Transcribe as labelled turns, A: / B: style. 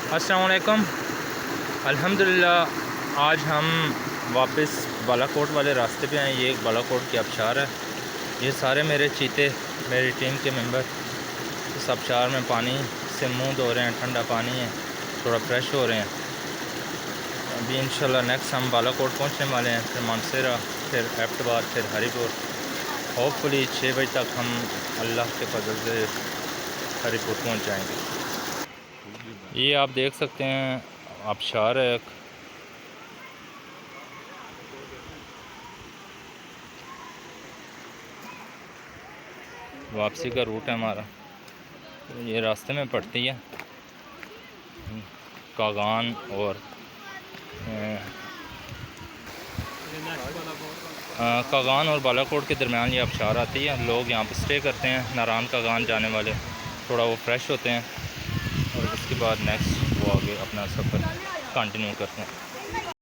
A: अस्सलाम वालेकुम। अल्हम्दुलिल्लाह आज हम वापस बालाकोट वाले रास्ते पे हैं। ये एक बालाकोट की आबशार है। ये सारे मेरे चीते, मेरी टीम के मेंबर इस आबशार में पानी से मुंह धो रहे हैं। ठंडा पानी है, थोड़ा फ्रेश हो रहे हैं। अभी इंशाल्लाह नेक्स्ट हम बालाकोट पहुंचने वाले हैं, फिर मानसेरा, फिर एबटाबाद, फिर हरीपुर। होपफुली 6 बजे तक हम अल्लाह के फजल से हरीपुर पहुंच जाएंगे। ये आप देख सकते हैं आबशार है एक। वापसी का रूट है हमारा, तो ये रास्ते में पड़ती है कागान और कागान और बालाकोट के दरमियान ये आबशार आती है। लोग यहाँ पर स्टे करते हैं, नारायण कागान जाने वाले थोड़ा वो फ्रेश होते हैं और उसके बाद नेक्स्ट वो आगे अपना सफ़र कंटिन्यू करते हैं।